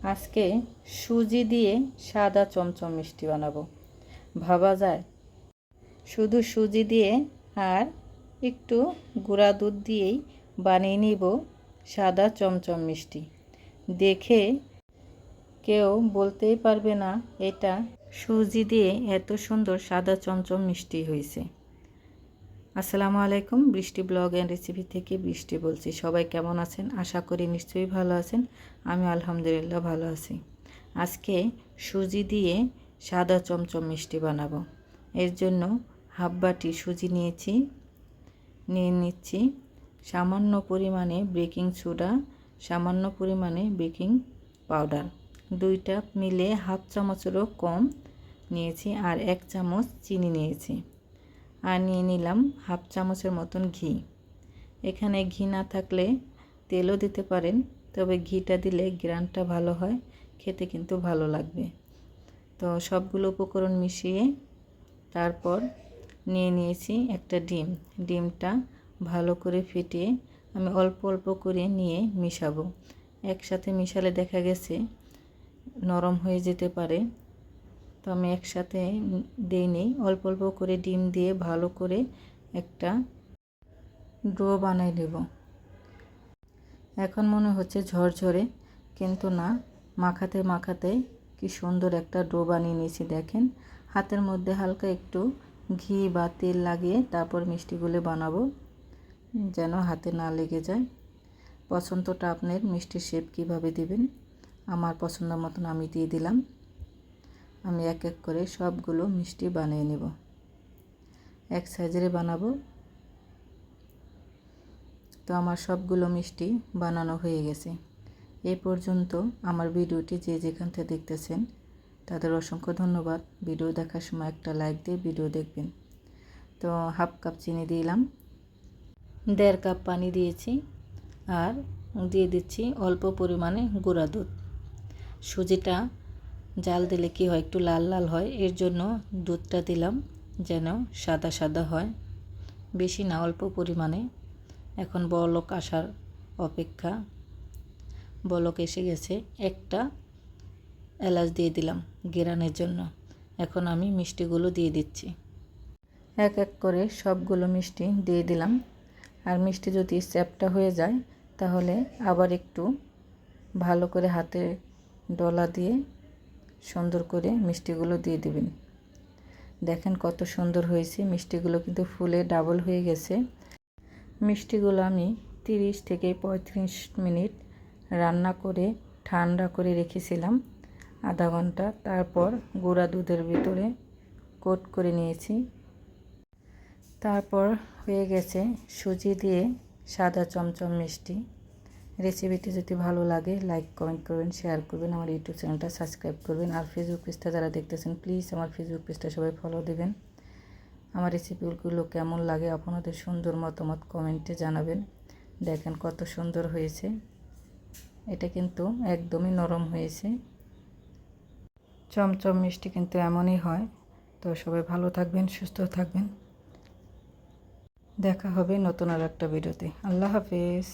আজকে সুজি দিয়ে সাদা চমচম মিষ্টি বানাবো। ভাবা যায়? শুধু সুজি দিয়ে আর একটু গুঁড়া দুধ দিয়েই বানিয়ে নিব সাদা চমচম মিষ্টি। দেখে কেউ বলতেই পারবে না এটা সুজি দিয়ে এত সুন্দর সাদা চমচম মিষ্টি হয়েছে। আসসালামু আলাইকুম, বৃষ্টি ব্লগ অ্যান্ড রেসিপি থেকে বৃষ্টি বলছি। সবাই কেমন আছেন? আশা করি নিশ্চয়ই ভালো আছেন। আমি আলহামদুলিল্লাহ ভালো আছি। আজকে সুজি দিয়ে সাদা চমচম মিষ্টি বানাবো। এর জন্য হাফ বাটি সুজি নিয়ে নিচ্ছি সামান্য পরিমাণে বেকিং সোডা, সামান্য পরিমাণে বেকিং পাউডার, দুইটা মিলে হাফ চামচেরও কম নিয়েছি, আর 1 চামচ চিনি নিয়েছি, আর নিয়ে নিলাম হাফ চামচের মতন ঘি। এখানে ঘি না থাকলে তেলও দিতে পারেন, তবে ঘিটা দিলে গ্রানটা ভালো হয়, খেতে কিন্তু ভালো লাগবে। তো সবগুলো উপকরণ মিশিয়ে তারপর নিয়ে নিয়েছি একটা ডিমটা ভালো করে ফেটিয়ে আমি অল্প অল্প করে নিয়ে মিশাবো। একসাথে মিশালে দেখা গেছে নরম হয়ে যেতে পারে, তো আমি একসাথে দিইনি, অল্প অল্প করে ডিম দিয়ে ভালো করে একটা ডো বানিয়ে নেব। এখন মনে হচ্ছে ঝরঝরে, কিন্তু না, মাখাতে মাখাতে কি সুন্দর একটা ডো বানিয়ে নিয়েছি। দেখেন, হাতের মধ্যে হালকা একটু ঘি বা তেল লাগিয়ে তারপর মিষ্টিগুলো বানাবো, যেন হাতে না লেগে যায়। পছন্দটা আপনার, মিষ্টির শেপ কীভাবে দিবেন, আমার পছন্দ মতন আমি দিয়ে দিলাম। আমি এক এক করে সবগুলো মিষ্টি বানিয়ে নেব, এক সাইজের বানাবো। তো আমার সবগুলো মিষ্টি বানানো হয়ে গেছে। এই পর্যন্ত আমার ভিডিওটি যে যেখান থেকে দেখতেছেন তাদের অসংখ্য ধন্যবাদ। ভিডিও দেখার সময় একটা লাইক দিয়ে ভিডিও দেখবেন। তো হাফ কাপ চিনি দিলাম, 1.5 কাপ পানি দিয়েছি, আর দিয়ে দিচ্ছি অল্প পরিমাণে গুঁড়া দুধ। সুজিটা জাল দিলে কি হয়, একটু লাল লাল হয়, এর জন্য দুধটা দিলাম যেন সাদা সাদা হয়, বেশি না, অল্প পরিমাণে। এখন বলক আসার অপেক্ষা। বলক এসে গেছে, একটা এলাচ দিয়ে দিলাম ঘেরানোর জন্য। এখন আমি মিষ্টিগুলো দিয়ে দিচ্ছি, এক এক করে সবগুলো মিষ্টি দিয়ে দিলাম। আর মিষ্টি যদি চ্যাপটা হয়ে যায় তাহলে আবার একটু ভালো করে হাতে ডলা দিয়ে সুন্দর করে মিষ্টিগুলো দিয়ে দিবেন। দেখেন কত সুন্দর হয়েছে, মিষ্টিগুলো কিন্তু ফুলে ডাবল হয়ে গেছে। মিষ্টিগুলো আমি 30 থেকে 35 মিনিট রান্না করে ঠান্ডা করে রেখেছিলাম, আধা ঘন্টা। তারপর গুঁড়া দুধের ভিতরে কোট করে নিয়েছি। তারপর হয়ে গেছে সুজি দিয়ে সাদা চমচম মিষ্টি। রেসিপিটি যদি ভালো লাগে লাইক কমেন্ট করবেন, শেয়ার করবেন, আমার ইউটিউব চ্যানেলটা সাবস্ক্রাইব করবেন। আর ফেসবুক পেজটা যারা দেখতেছেন প্লিজ আমার ফেসবুক পেজটা সবাই ফলো দেবেন। আমার রেসিপিগুলো কেমন লাগে আপনাদের সুন্দর মতামত কমেন্টে জানাবেন। দেখেন কত সুন্দর হয়েছে, এটা কিন্তু একদমই নরম হয়েছে। চমচম মিষ্টি কিন্তু এমনই হয়। তো সবাই ভালো থাকবেন, সুস্থ থাকবেন। দেখা হবে নতুন আর একটা ভিডিওতে। আল্লাহ হাফেজ।